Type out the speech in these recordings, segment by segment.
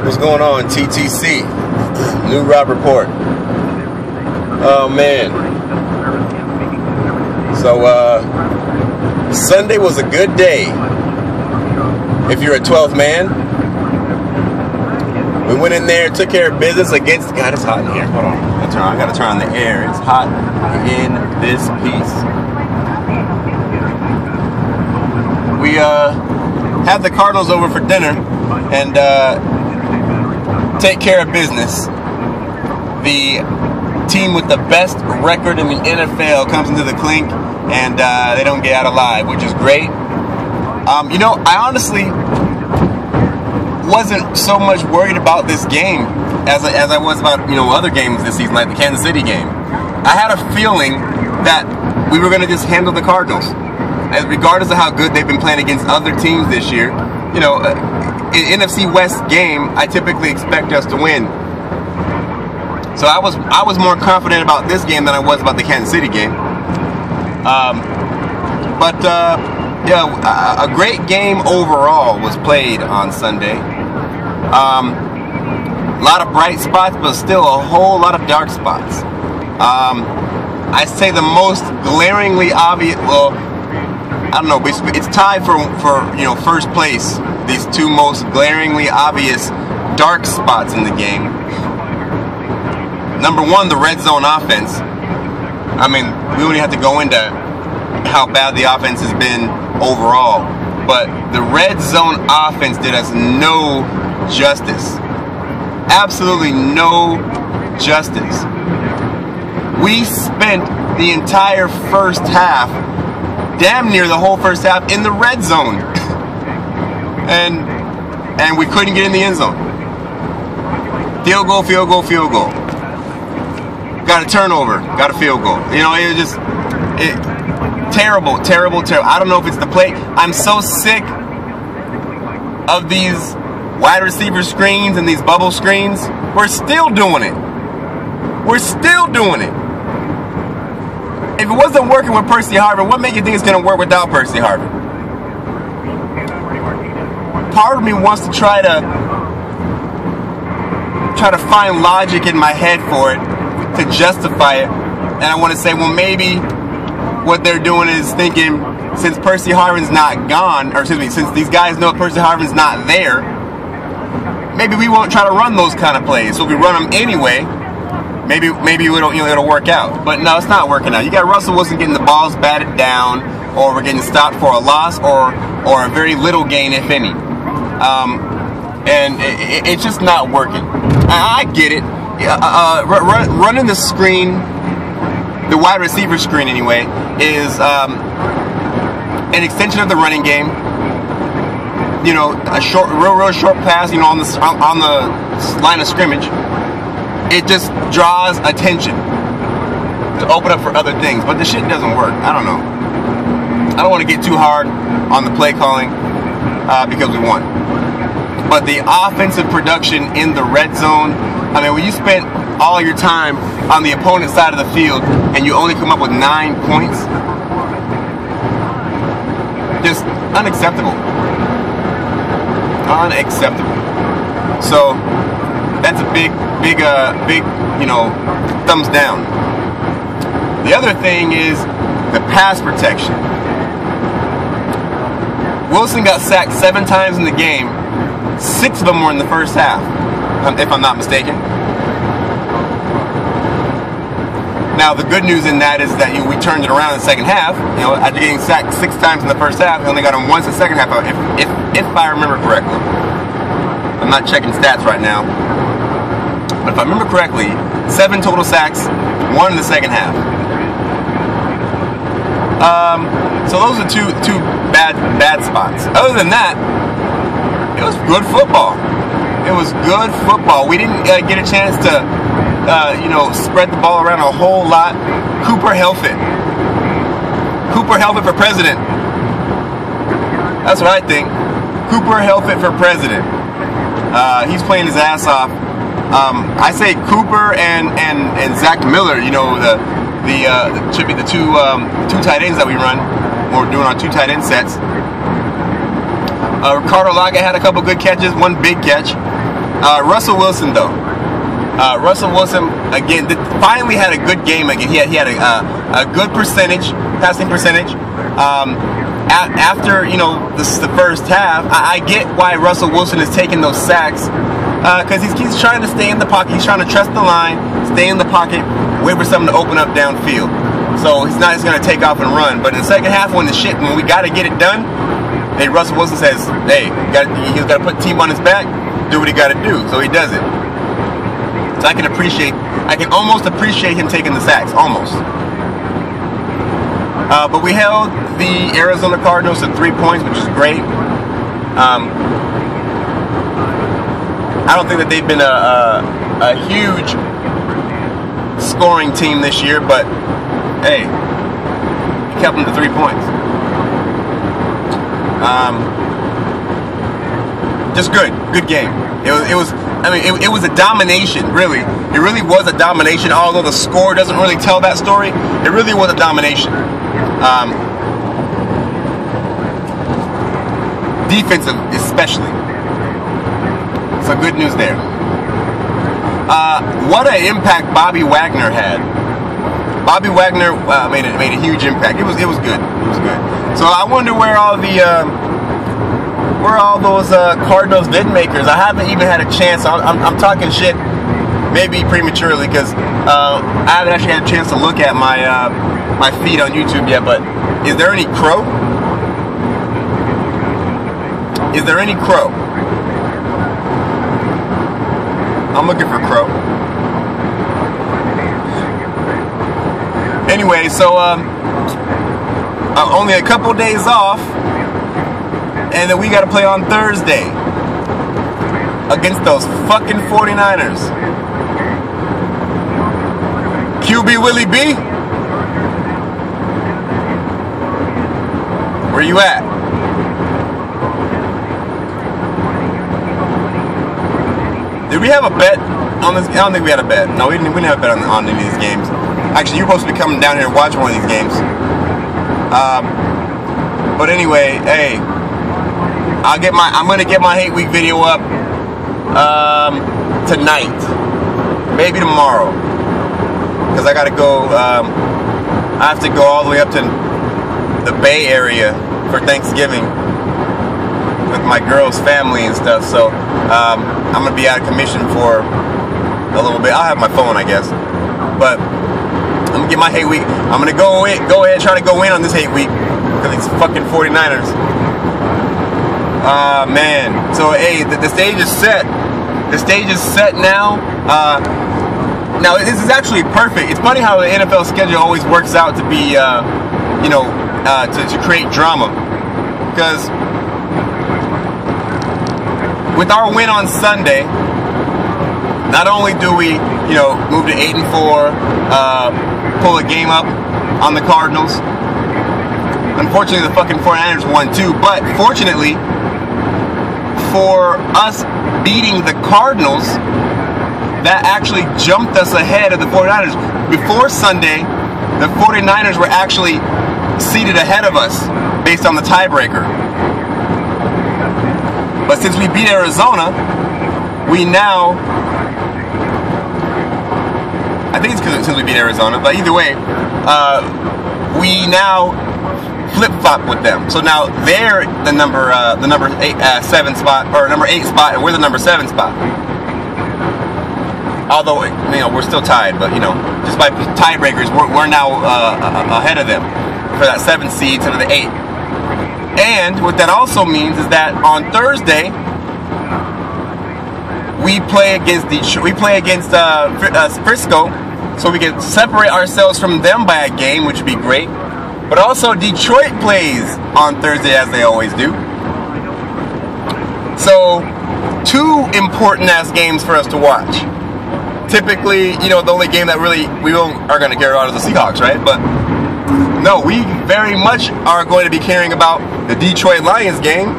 What's going on, TTC? New Rob Report. Oh man. So Sunday was a good day if you're a 12th man. We went in there, took care of business against. God, it's hot in here. Hold on. I gotta turn on the air. It's hot in this piece. We had the Cardinals over for dinner and take care of business. The team with the best record in the NFL comes into the clink, and they don't get out alive, which is great. You know, I honestly wasn't so much worried about this game as I was about, you know, other games this season, like the Kansas City game. I had a feeling that we were going to just handle the Cardinals, regardless of how good they've been playing against other teams this year. You know, in NFC West game, I typically expect us to win. So I was more confident about this game than I was about the Kansas City game. Yeah, a great game overall was played on Sunday. A lot of bright spots, but still a whole lot of dark spots. I'd say the most glaringly obvious, well, I don't know, it's tied for you know, first place. These two most glaringly obvious dark spots in the game. Number one, the red zone offense. I mean, we don't even have to go into how bad the offense has been overall, but the red zone offense did us no justice. Absolutely no justice. We spent the entire first half, damn near the whole first half, in the red zone. And we couldn't get in the end zone. Field goal, field goal, field goal. Got a turnover, got a field goal. You know, it was just terrible, terrible, terrible. I don't know if it's the play. I'm so sick of these wide receiver screens and these bubble screens. We're still doing it. We're still doing it. If it wasn't working with Percy Harvin, what makes you think it's going to work without Percy Harvin? Part of me wants to try to find logic in my head for it, to justify it, and I want to say, well, maybe what they're doing is thinking, since Percy Harvin's not gone, or excuse me, since these guys know Percy Harvin's not there, maybe we won't try to run those kind of plays. So if we run them anyway, maybe it'll, you know, it'll work out. But no, it's not working out. You got Russell Wilson getting the balls batted down, or we're getting stopped for a loss, or a very little gain, if any. And it's just not working. I get it. Running the screen, the wide receiver screen anyway, is an extension of the running game. You know, a short, real short pass, you know, on the line of scrimmage. It just draws attention to open up for other things, but the shit doesn't work. I don't know. I don't want to get too hard on the play calling because we won. But the offensive production in the red zone, I mean, when you spent all your time on the opponent's side of the field and you only come up with 9 points, just unacceptable. Unacceptable. So that's a big, you know, thumbs down. The other thing is the pass protection. Wilson got sacked 7 times in the game. 6 of them were in the first half, if I'm not mistaken. Now, the good news in that is that we turned it around in the second half. You know, after getting sacked 6 times in the first half, we only got him once in the second half, if I remember correctly. I'm not checking stats right now. But if I remember correctly, 7 total sacks, 1 in the second half. So those are two bad spots. Other than that, it was good football. It was good football. We didn't get a chance to, you know, spread the ball around a whole lot. Cooper Helfet. Cooper Helfet for president. That's what I think. Cooper Helfet for president. He's playing his ass off. I say Cooper and Zach Miller. You know, should be the two tight ends that we run. We're doing our 2 tight end sets. Ricardo Laga had a couple good catches, 1 big catch. Russell Wilson, though. Russell Wilson, again, finally had a good game again. He had a good percentage, passing percentage. After, this is the first half, I get why Russell Wilson is taking those sacks, because he's trying to stay in the pocket. He's trying to trust the line, stay in the pocket, wait for something to open up downfield. So he's not just going to take off and run. But in the second half, when we got to get it done, hey, Russell Wilson says, hey, he's got to put the team on his back, do what he got to do. So he does it. So I can almost appreciate him taking the sacks, almost. But we held the Arizona Cardinals to 3 points, which is great. I don't think that they've been a huge scoring team this year, but hey, kept them to 3 points. Just good game. It was a domination, really. It really was a domination, although the score doesn't really tell that story. It really was a domination. Defensive, especially. So good news there. What an impact Bobby Wagner had. Bobby Wagner made a huge impact. It was good. It was good. So I wonder where all those Cardinals vidmakers. I haven't even had a chance. I'm talking shit, maybe prematurely, because I haven't actually had a chance to look at my feed on YouTube yet. But is there any crow? Is there any crow? I'm looking for crow. Anyway, so only a couple days off, and then we got to play on Thursday against those fucking 49ers. QB Willie B, where you at? Did we have a bet on this? I don't think we had a bet. No, we didn't have a bet on any of these games. Actually, you're supposed to be coming down here and watch one of these games. But anyway, hey, I'm gonna get my hate week video up tonight, maybe tomorrow, because I gotta go. I have to go all the way up to the Bay Area for Thanksgiving with my girl's family and stuff. So I'm gonna be out of commission for a little bit. I'll have my phone, I guess, but I'm gonna get my hate week. I'm gonna go ahead, try to go in on this hate week because these fucking 49ers. Man. So hey, the stage is set. The stage is set now. Now this is actually perfect. It's funny how the NFL schedule always works out to be, to create drama, because with our win on Sunday, not only do we, move to 8-4, pull a game up on the Cardinals. Unfortunately, the fucking 49ers won too, but fortunately for us beating the Cardinals, that actually jumped us ahead of the 49ers. Before Sunday, the 49ers were actually seated ahead of us based on the tiebreaker. But since we beat Arizona, we now, I think it's since we beat Arizona, but either way, we now flip-flop with them. So now they're the number 7 spot, or number 8 spot, and we're the number 7 spot. Although, we're still tied, but, just by tiebreakers, we're now ahead of them for that 7th seed to the 8th. And what that also means is that on Thursday, we play against Frisco, so we can separate ourselves from them by a game, which would be great. But also Detroit plays on Thursday, as they always do. So 2 important ass games for us to watch. Typically, the only game that really we are going to care about is the Seahawks, right? But no, we very much are going to be caring about the Detroit Lions game.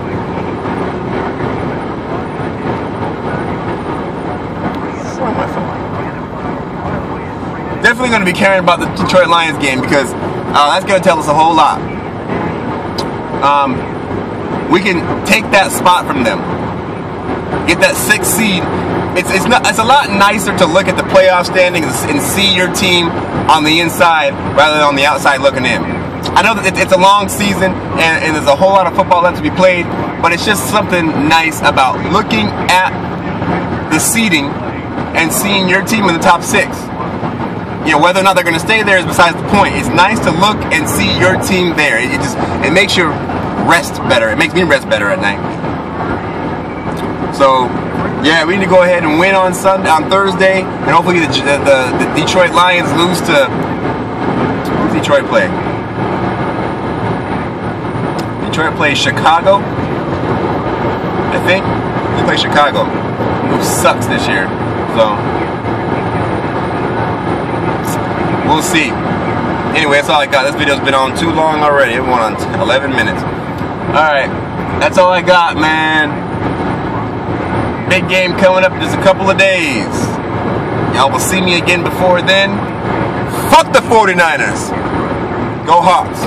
Definitely going to be caring about the Detroit Lions game, because that's going to tell us a whole lot. We can take that spot from them. get that 6th seed. It's a lot nicer to look at the playoff standings and see your team on the inside rather than on the outside looking in. I know that it's a long season and there's a whole lot of football left to be played, but it's just something nice about looking at the seeding and seeing your team in the top 6. You know, whether or not they're going to stay there is besides the point. It's nice to look and see your team there. It makes you rest better. It makes me rest better at night. So, yeah, we need to go ahead and win on Thursday, and hopefully the Detroit Lions lose to, who's Detroit play? Detroit plays Chicago, I think. They play Chicago, who sucks this year. So, we'll see. Anyway, that's all I got. This video's been on too long already. It went on 11 minutes. Alright, that's all I got, man. Big game coming up in just a couple of days. Y'all will see me again before then. Fuck the 49ers. Go Hawks.